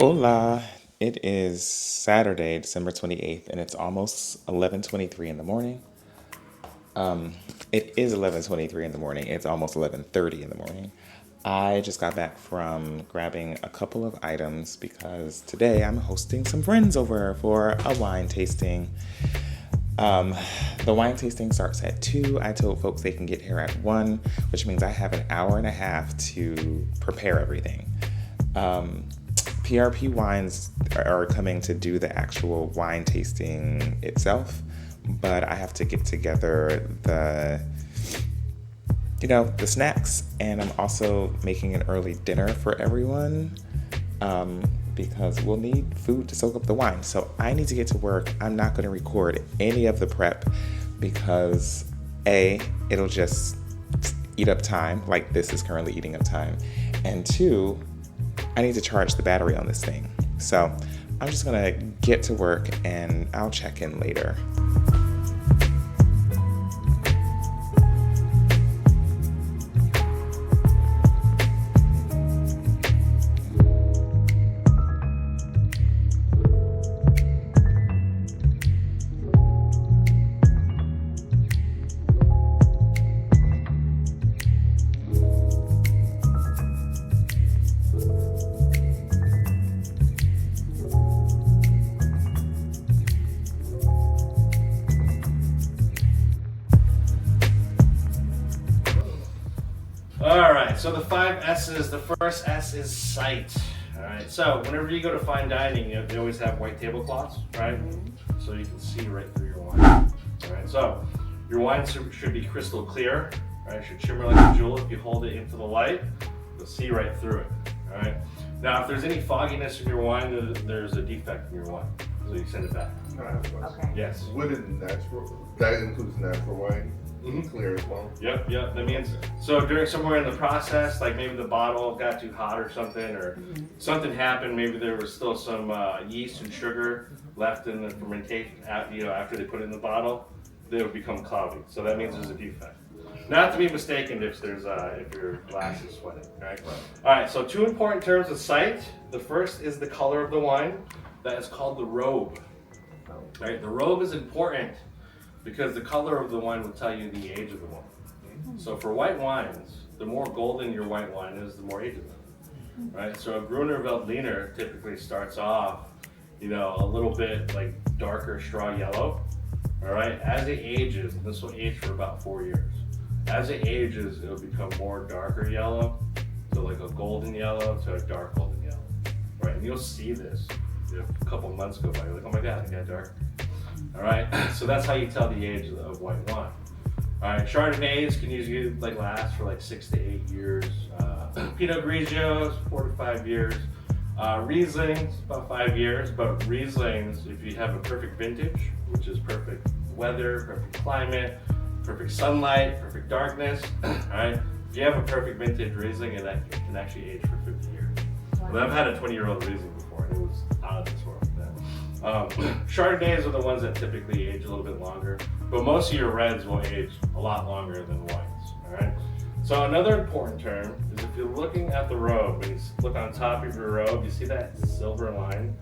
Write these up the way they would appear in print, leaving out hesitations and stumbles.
Hola. It is Saturday, December 28th, and it's almost 11:23 in the morning. It is 11:23 in the morning. It's almost 11:30 in the morning. I just got back from grabbing a couple of items because today I'm hosting some friends over for a wine tasting. Um, the wine tasting starts at 2. I told folks they can get here at 1, which means I have an hour and a half to prepare everything. PRP Wines are coming to do the actual wine tasting itself, but I have to get together the snacks, and I'm also making an early dinner for everyone because we'll need food to soak up the wine. So I need to get to work. I'm not going to record any of the prep because A, it'll just eat up time, like this is currently eating up time, and 2, I need to charge the battery on this thing. So I'm just gonna get to work and I'll check in later. All right, so the 5 S's. The first S is sight. All right, so whenever you go to fine dining, they always have white tablecloths, right? So you can see right through your wine. All right, so your wine should be crystal clear, right? It should shimmer like a jewel. If you hold it into the light, you'll see right through it. All right. Now, if there's any fogginess in your wine, there's a defect in your wine, so you send it back. Okay. Yes. What is natural? That includes natural wine, clear as well. Yep. That means so during somewhere in the process, like maybe the bottle got too hot or something, or something happened. Maybe there was still some yeast and sugar left in the fermentation. After they put it in the bottle, they would become cloudy. So that means there's a defect. Not to be mistaken if your glass is sweating. Right. All right. So 2 important terms of sight. The first is the color of the wine. That is called the robe. Right. The robe is important because the color of the wine will tell you the age of the wine. So for white wines, the more golden your white wine is, the more age of it. Right? So a Gruner Veltliner typically starts off, a little bit like darker straw yellow. All right? As it ages, and this will age for about 4 years. As it ages, it'll become more darker yellow, so like a golden yellow to a dark golden yellow. Right? And you'll see this if a couple months go by. You're like, oh my God, it got dark. All right, so that's how you tell the age of white wine. All right, Chardonnays can usually last for 6 to 8 years. Pinot Grigios, 4 to 5 years. Rieslings, about 5 years. But Rieslings, if you have a perfect vintage, which is perfect weather, perfect climate, perfect sunlight, perfect darkness. All right, if you have a perfect vintage Riesling, it can actually age for 50 years. Well, I've had a 20-year-old Riesling before, and it was out of this world. Chardonnays are the ones that typically age a little bit longer, but most of your reds will age a lot longer than whites. All right. So another important term is if you're looking at the robe, when you look on top of your robe, you see that silver line.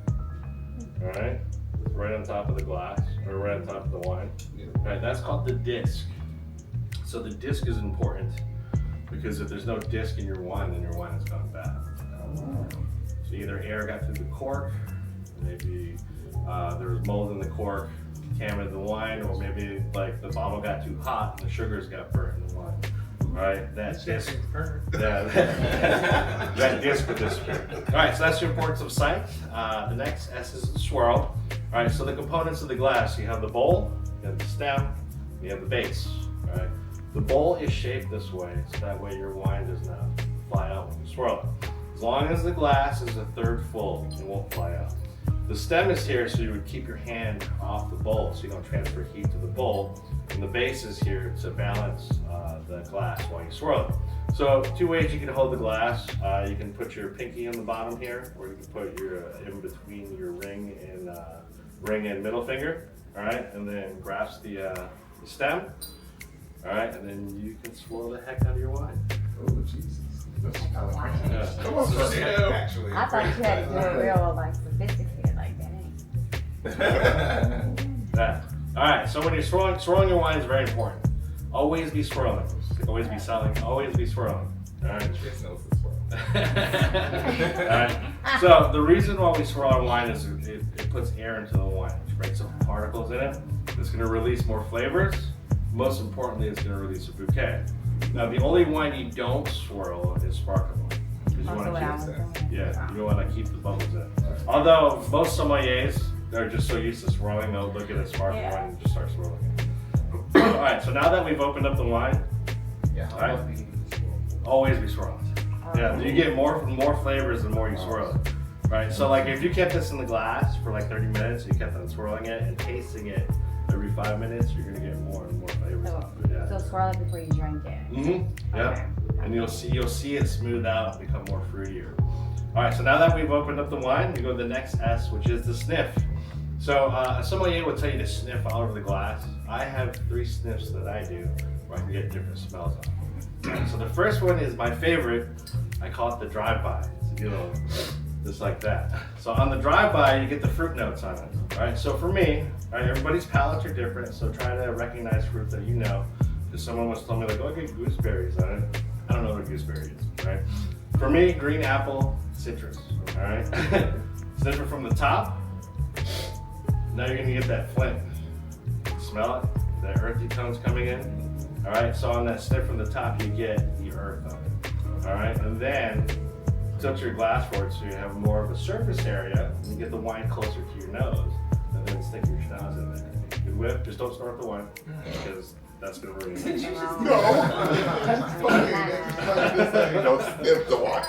All right, it's right on top of the glass or right on top of the wine. All right, that's called the disc. So the disc is important because if there's no disc in your wine, then your wine has gone bad. So either air got through the cork, maybe there was mold in the cork, contaminated the wine, or maybe the bottle got too hot and the sugars got burnt in the wine. All right, that disc, that disc would disappear. All right, so that's the importance of sight. The next S is swirl. All right, so the components of the glass: you have the bowl, you have the stem, you have the base. All right, the bowl is shaped this way, so that way your wine does not fly out when you swirl it. As long as the glass is a third full, it won't fly out. The stem is here so you would keep your hand off the bowl so you don't transfer heat to the bowl. And the base is here to balance the glass while you swirl it. So 2 ways you can hold the glass. You can put your pinky on the bottom here, or you can put your in between your ring and middle finger. All right, and then grasp the stem. All right, and then you can swirl the heck out of your wine. Oh, Jesus. Yeah. Come on, Fernando. Actually, I thought you had to do it real like sophisticated like that. Yeah. All right. So when you're swirling your wine is very important. Always be swirling. Always be selling. Always be swirling. All right. Chris knows this well. Alright, so the reason why we swirl our wine is it puts air into the wine, which breaks some particles in it. It's going to release more flavors. Most importantly, it's going to release a bouquet. Now, the only wine you don't swirl is sparkling wine. Because you Also want what I to was keep, doing. yeah, you want to keep the bubbles in. Although most sommeliers, they're just so used to swirling, they'll look at a sparkling Yeah. wine and just start swirling it. Alright, so now that we've opened up the wine, Yeah. Alright. Always be swirling. Yeah, you get more flavors the more you swirl it. Right? So like if you kept this in the glass for like 30 minutes, you kept on swirling it and tasting it every 5 minutes, you're gonna get more and more flavors. So swirl it before you drink it. Mm-hmm. Yep. Okay. And you'll see it smooth out and become more fruitier. Alright, so now that we've opened up the wine, we go to the next S, which is the sniff. So a sommelier will tell you to sniff all over the glass. I have 3 sniffs that I do where I can get different smells off. So the first one is my favorite. I call it the drive-by. It's a deal just like that. So on the drive-by, you get the fruit notes on it. Right? So for me, right, everybody's palates are different, so try to recognize fruit that you know. If someone was telling me like, oh, get gooseberries on it, I don't know what a gooseberry is, right? For me, green apple, citrus, all right? Sniff it from the top. Now you're gonna get that flint. Smell it, the earthy tones coming in. All right, so on that sniff from the top, you get the earth on it. All right, and then tilt your glass forward so you have more of a surface area, and you get the wine closer to your nose, and then stick your schnauz in there. You whip, just don't snort the wine, because that's gonna ruin it. No, that's funny. Don't sniff the wine.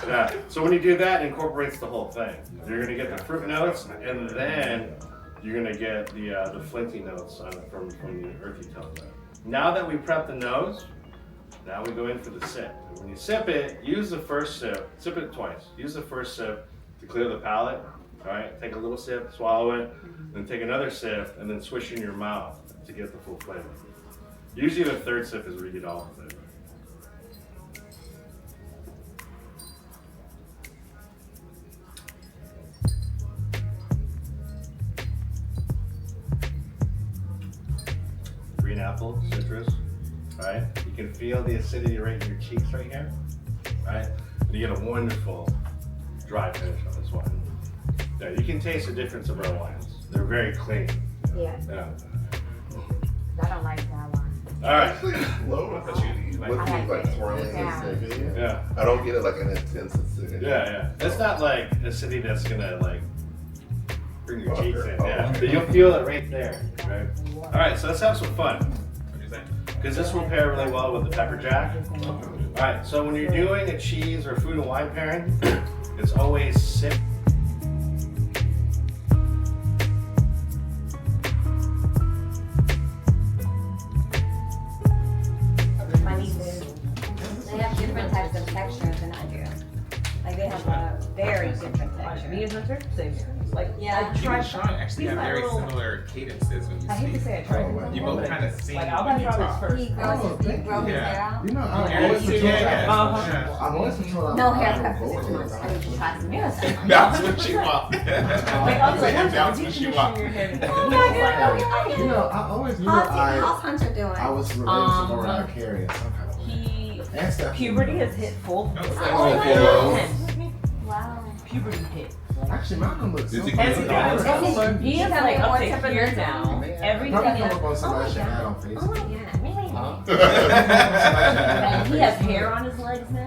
Yeah, so when you do that, it incorporates the whole thing. You're gonna get the fruit notes, and then you're gonna get the flinty notes on it from the earthy tones. Now that we prep the nose, now we go in for the sip. And when you sip it, use the first sip. Sip it twice. Use the first sip to clear the palate. All right, take a little sip, swallow it, then take another sip, and then swish in your mouth to get the full flavor. Usually the third sip is where you get all the flavor. Green apple, citrus, right? You can feel the acidity right in your cheeks right here, right? And you get a wonderful dry finish on this wine. Yeah, you can taste the difference of our wines. They're very clean. Yeah. Yeah. I don't like that one. All right. Actually, low acidity with I me, like like it. swirling Yeah. and sniffing. Yeah. I don't get it like an intense acidity. Yeah. It's not like acidity that's gonna like bring your cheeks in. Oh, Yeah. okay. But you'll feel it right there. Right. All right. So let's have some fun. What do you think? Because this will pair really well with the pepper jack. All right. So when you're doing a cheese or food and wine pairing, it's always sip. My nieces, they have different types of textures than I do. Like they have a very different Me texture. and Hunter, same. Like, Yeah. You and Sean actually He's have my very little- similar cadences when you I hate to speak. say I tried. Oh, You both kind of sing Like, I'll when you try this talk. first. He grows his hair out. You know, I've Yeah, always been told that. yeah. I've always been told No I'm haircut for bold. 6 months. I need to try some hair. That's what she wants. Like, I'll be like, That's Hunter, what she you wants. your hair. Oh my God. You know, I always knew How's I Hunter doing? was related to Mariah Carey in some kind of way. He, And Stephanie puberty Mills. has hit full. Oh, Oh my God. Wow. Puberty hit. Actually, Malcolm looks so Is he Has good? he got Is he- He has Tell like me up more to different here than now. something. Everything. Probably come up on Oh somebody my should add on God. Facebook. Oh my God. Really? And he has hair on his legs now. I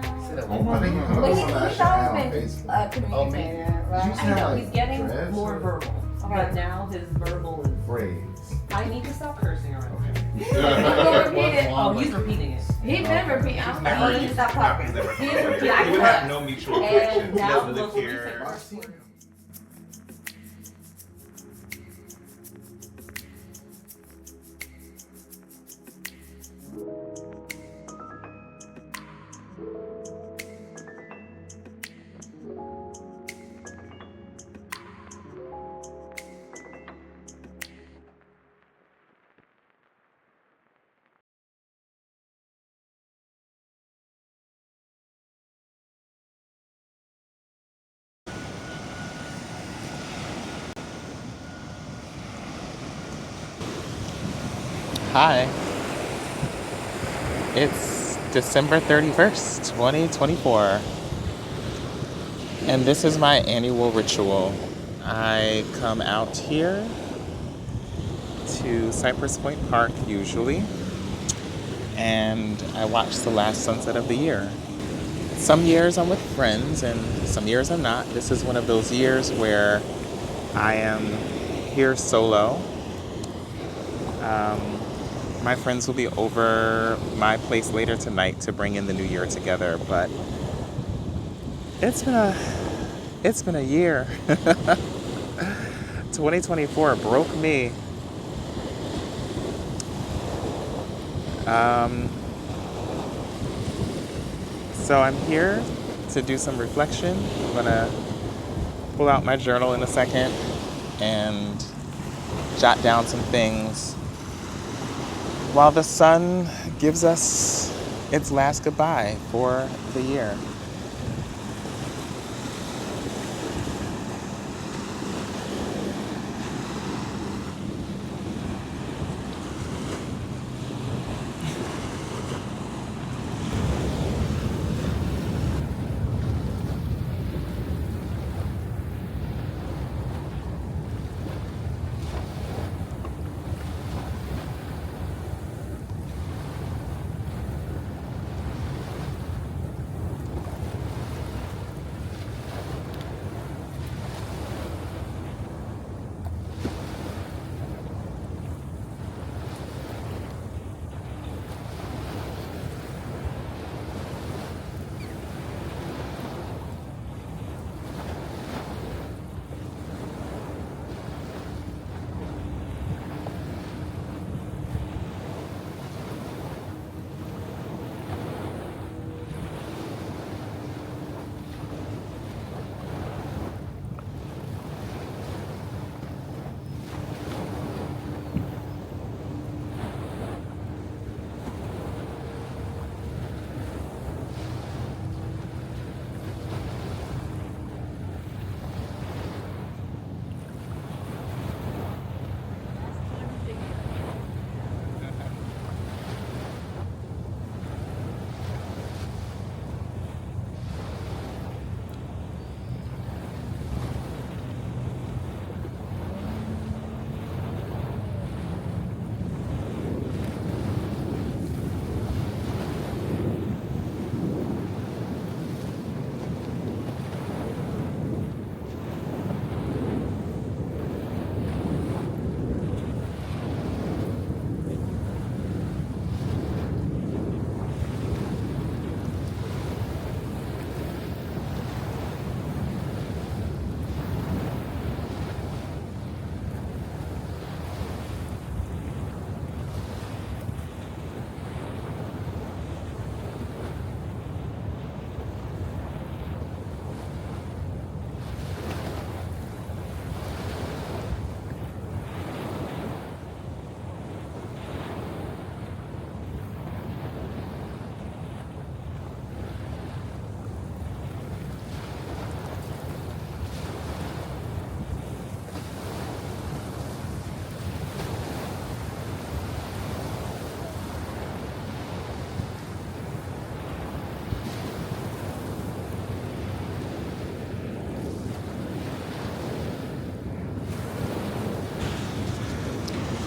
think you come up But on he's somebody should add on always Facebook. been Oh, communicating, Did you right? say I know, like he's getting dreads more or verbal. Okay. But now his verbal is. braids? I need to stop cursing around. Repeat it. Oh, he's repeating it. He been repeating. I'm Never- like, stop talking. Never- He is repeating. I We would have no mutual And connection. He now doesn't look live what you here. said. I've seen Hi. It's December 31st, 2024. And this is my annual ritual. I come out here to Cypress Point Park usually, and I watch the last sunset of the year. Some years I'm with friends and some years I'm not. This is one of those years where I am here solo. My friends will be over my place later tonight to bring in the new year together, but it's been a year. 2024 broke me. So I'm here to do some reflection. I'm gonna pull out my journal in a second and jot down some things while the sun gives us its last goodbye for the year.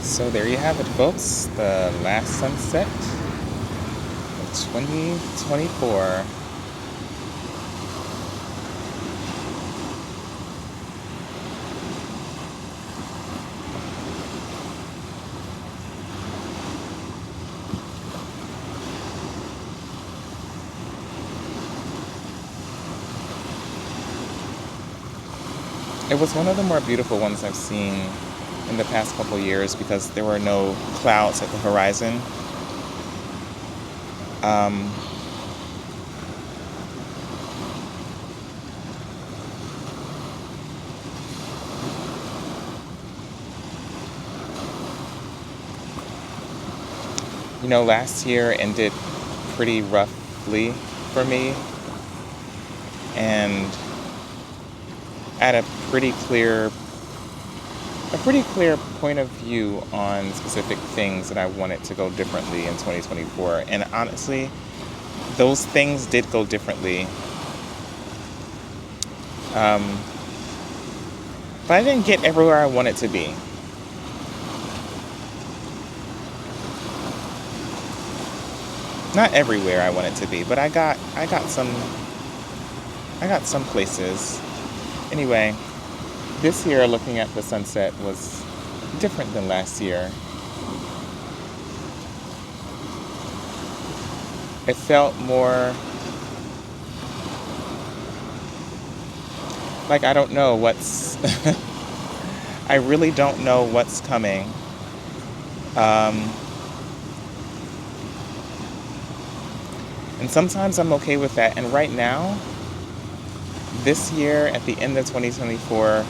So there you have it, folks. The last sunset of 2024. It was one of the more beautiful ones I've seen in the past couple years because there were no clouds at the horizon. You know, last year ended pretty roughly for me, and at a pretty clear a pretty clear point of view on specific things that I wanted to go differently in 2024. And honestly, those things did go differently. Um, but I didn't get everywhere I wanted to be. Not everywhere I wanted to be, but I got some places. Anyway, this year looking at the sunset was different than last year. It felt more like I don't know what's I really don't know what's coming. Um, and sometimes I'm okay with that. And right now, this year at the end of 2024,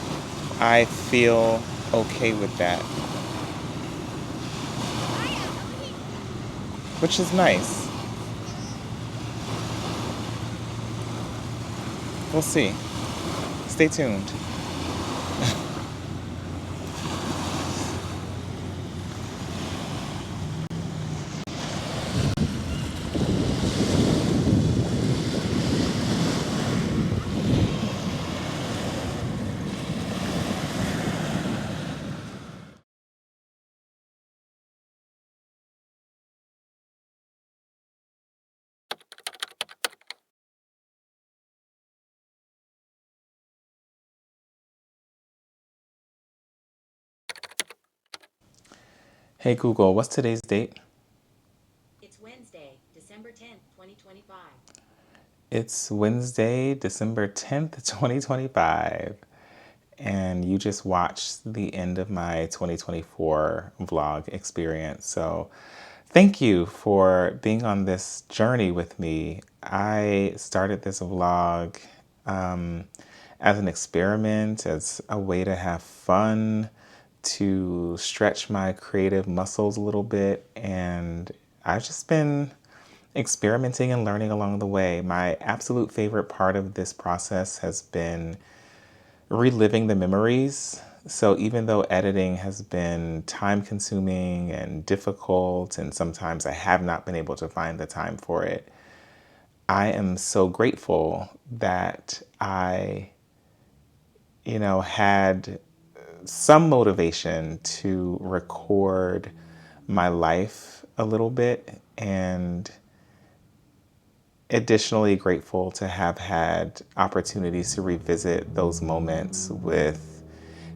I feel okay with that, which is nice. We'll see. Stay tuned. Hey Google, what's today's date? It's Wednesday, December 10th, 2025. It's Wednesday, December 10th, 2025. And you just watched the end of my 2024 vlog experience. So thank you for being on this journey with me. I started this vlog as an experiment, as a way to have fun, to stretch my creative muscles a little bit. And I've just been experimenting and learning along the way. My absolute favorite part of this process has been reliving the memories. So even though editing has been time consuming and difficult, and sometimes I have not been able to find the time for it, I am so grateful that I, had some motivation to record my life a little bit, and additionally grateful to have had opportunities to revisit those moments with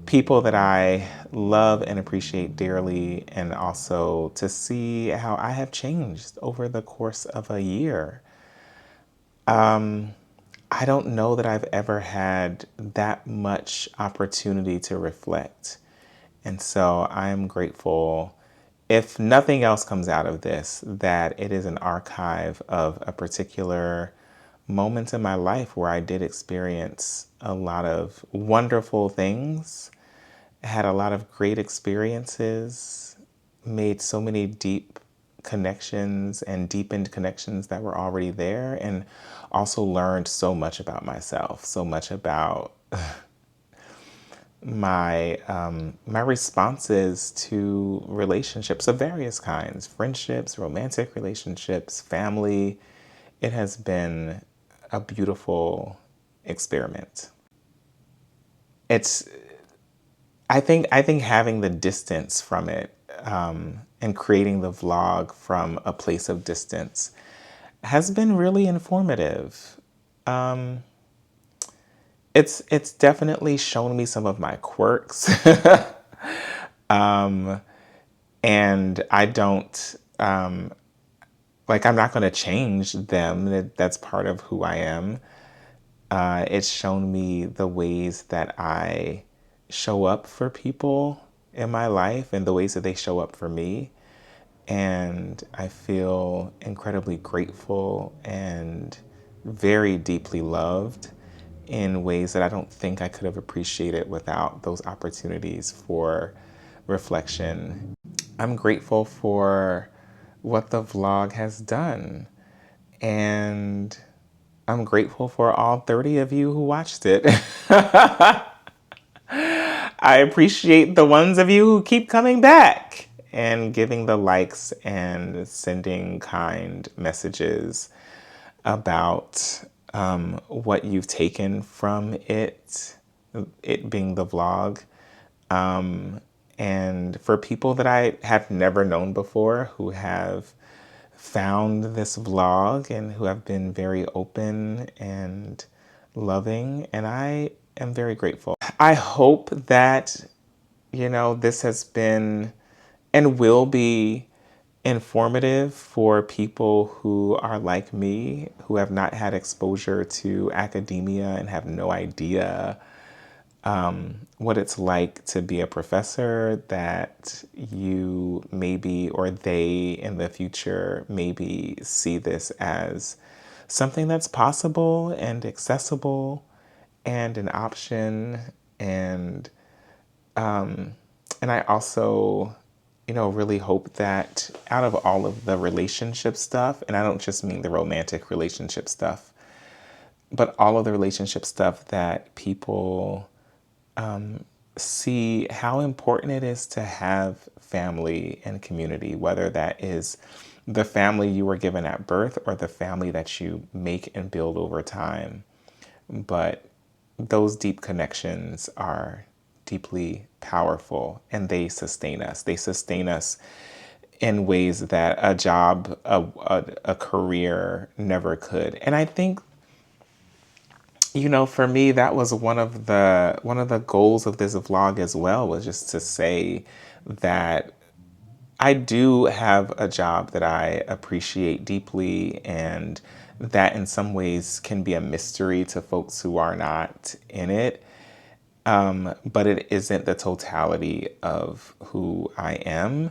people that I love and appreciate dearly, and also to see how I have changed over the course of a year. I don't know that I've ever had that much opportunity to reflect. And so I'm grateful, if nothing else comes out of this, that it is an archive of a particular moment in my life where I did experience a lot of wonderful things, had a lot of great experiences, made so many deep connections and deepened connections that were already there, and also learned so much about myself, so much about my responses to relationships of various kinds, friendships, romantic relationships, family. It has been a beautiful experiment. It's I think having the distance from it, and creating the vlog from a place of distance has been really informative. Um, it's definitely shown me some of my quirks, and I don't I'm not going to change them. That's part of who I am. It's shown me the ways that I show up for people in my life and the ways that they show up for me. And I feel incredibly grateful and very deeply loved in ways that I don't think I could have appreciated without those opportunities for reflection. I'm grateful for what the vlog has done. And I'm grateful for all 30 of you who watched it. I appreciate the ones of you who keep coming back and giving the likes and sending kind messages about what you've taken from it being the vlog. And for people that I have never known before who have found this vlog and who have been very open and loving, and I am very grateful. I hope that, this has been and will be informative for people who are like me, who have not had exposure to academia and have no idea what it's like to be a professor, that you maybe, or they in the future, maybe see this as something that's possible and accessible and an option. And I also, really hope that out of all of the relationship stuff, and I don't just mean the romantic relationship stuff, but all of the relationship stuff, that people see how important it is to have family and community, whether that is the family you were given at birth or the family that you make and build over time. But those deep connections are deeply powerful, and they sustain us. They sustain us in ways that a job, a career never could. And I think, for me, that was one of the goals of this vlog as well, was just to say that I do have a job that I appreciate deeply, and that in some ways can be a mystery to folks who are not in it. But it isn't the totality of who I am.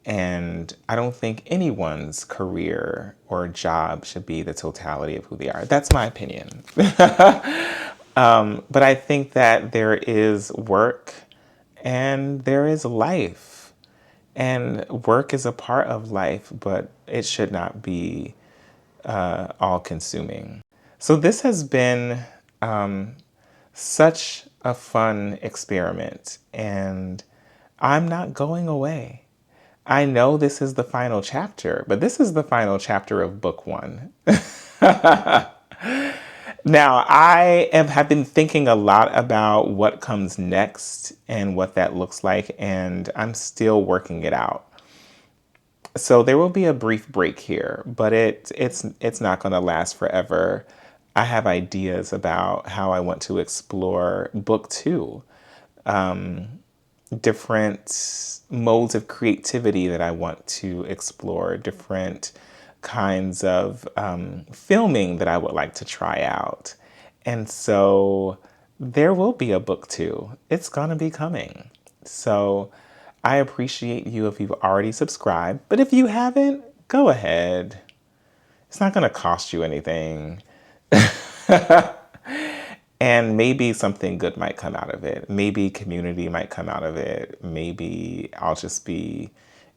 And I don't think anyone's career or job should be the totality of who they are. That's my opinion. But I think that there is work and there is life. And work is a part of life, but it should not be all-consuming. So this has been such a fun experiment, and I'm not going away. I know this is the final chapter, but this is the final chapter of book 1. Now, I have been thinking a lot about what comes next and what that looks like, and I'm still working it out. So there will be a brief break here, but it's not going to last forever. I have ideas about how I want to explore book 2. Different modes of creativity that I want to explore, different kinds of filming that I would like to try out. And so there will be a book 2. It's going to be coming. So I appreciate you if you've already subscribed, but if you haven't, go ahead. It's not going to cost you anything. And maybe something good might come out of it. Maybe community might come out of it. Maybe I'll just be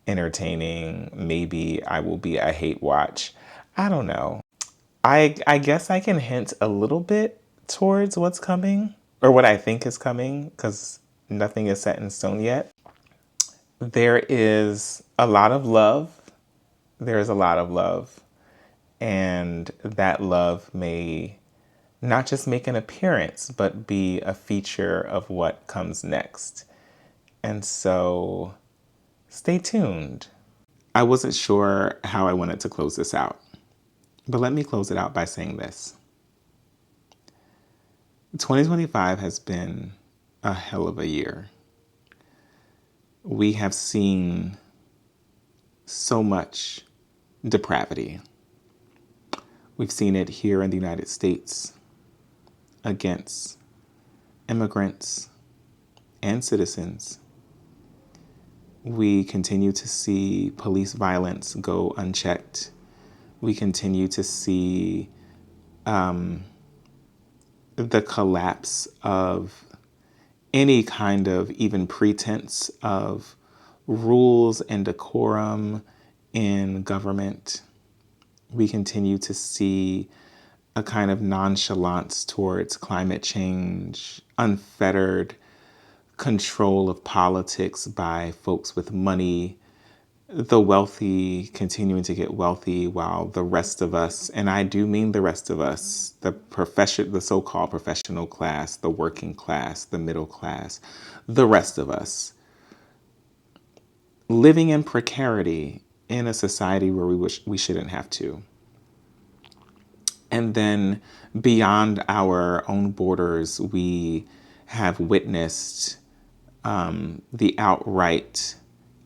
entertaining. Maybe I will be a hate watch. I don't know. I guess I can hint a little bit towards what's coming, or what I think is coming, because nothing is set in stone yet. There is a lot of love. There's a lot of love. And that love may not just make an appearance, but be a feature of what comes next. And so stay tuned. I wasn't sure how I wanted to close this out, but let me close it out by saying this. 2025 has been a hell of a year. We have seen so much depravity. We've seen it here in the United States against immigrants and citizens. We continue to see police violence go unchecked. We continue to see the collapse of any kind of even pretense of rules and decorum in government. We continue to see a kind of nonchalance towards climate change, unfettered control of politics by folks with money, the wealthy continuing to get wealthy while the rest of us, and I do mean the rest of us, the so-called professional class, the working class, the middle class, the rest of us, living in precarity in a society where we wish we shouldn't have to. And then beyond our own borders, we have witnessed the outright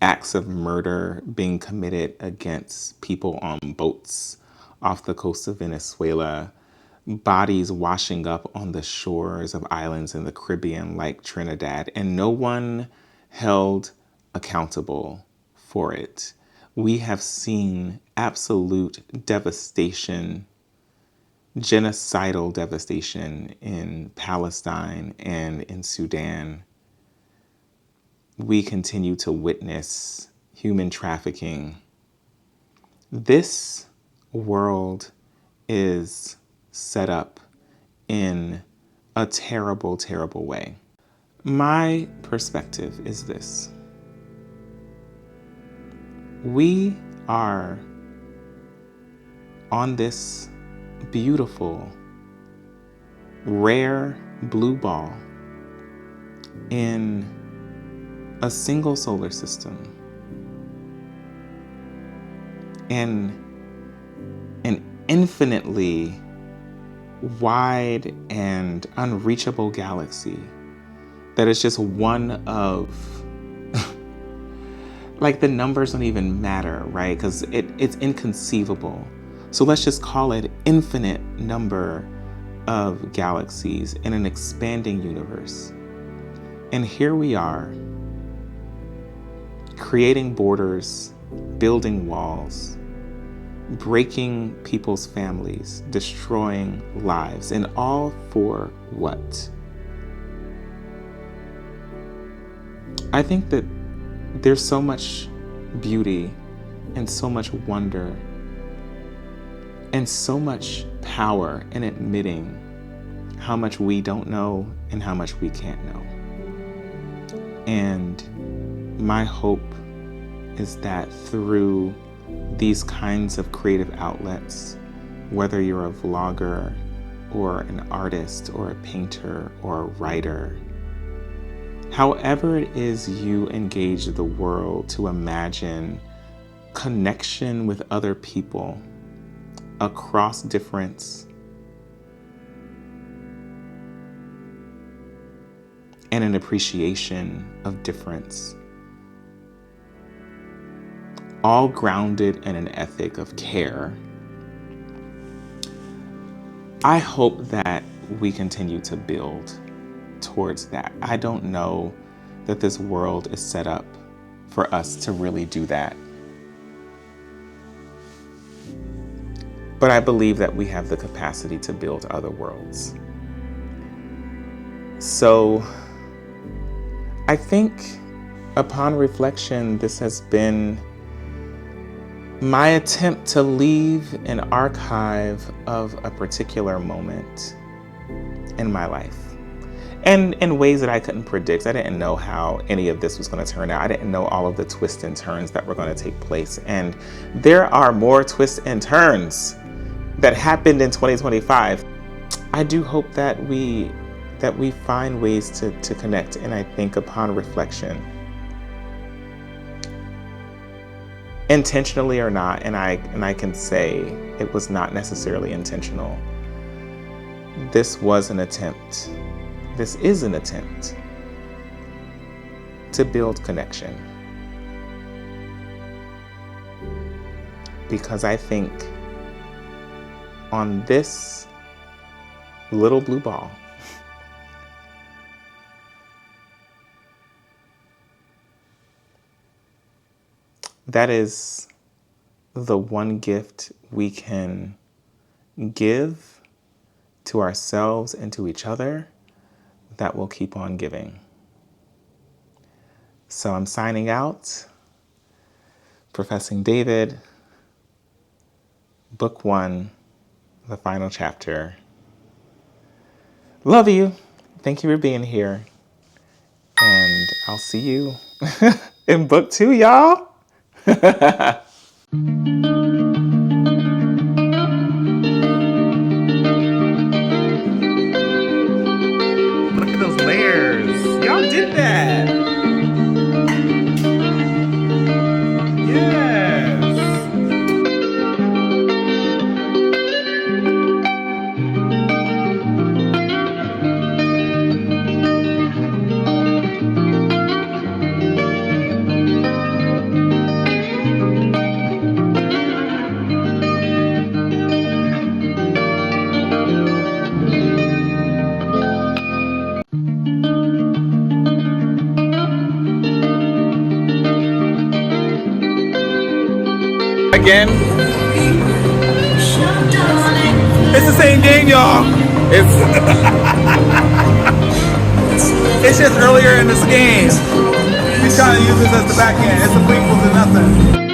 acts of murder being committed against people on boats off the coast of Venezuela, bodies washing up on the shores of islands in the Caribbean like Trinidad, and no one held accountable for it. We have seen absolute devastation, genocidal devastation in Palestine and in Sudan. We continue to witness human trafficking. This world is set up in a terrible, terrible way. My perspective is this. We are on this beautiful, rare blue ball in a single solar system, in an infinitely wide and unreachable galaxy that is just one of, like, the numbers don't even matter, right? Because it's inconceivable. So let's just call it infinite number of galaxies in an expanding universe. And here we are, creating borders, building walls, breaking people's families, destroying lives, and all for what? I think that there's so much beauty and so much wonder and so much power in admitting how much we don't know and how much we can't know. And my hope is that through these kinds of creative outlets, whether you're a vlogger or an artist or a painter or a writer, however it is you engage the world to imagine connection with other people across difference and an appreciation of difference, all grounded in an ethic of care. I hope that we continue to build towards that. I don't know that this world is set up for us to really do that. But I believe that we have the capacity to build other worlds. So I think upon reflection, this has been my attempt to leave an archive of a particular moment in my life. And in ways that I couldn't predict. I didn't know how any of this was going to turn out. I didn't know all of the twists and turns that were going to take place. And there are more twists and turns that happened in 2025. I do hope that we find ways to connect. And I think upon reflection, intentionally or not, and I can say it was not necessarily intentional. This was an attempt. This is an attempt to build connection. Because I think on this little blue ball, that is the one gift we can give to ourselves and to each other that will keep on giving. So I'm signing out, Professing David, Book 1, the final chapter. Love you. Thank you for being here. And and I'll see you in book 2, y'all. Look at those layers. Y'all did that. Yes. Again, it's the same game, y'all. It's just earlier in this game. He's trying to use this as the back end. It's a prequel to nothing.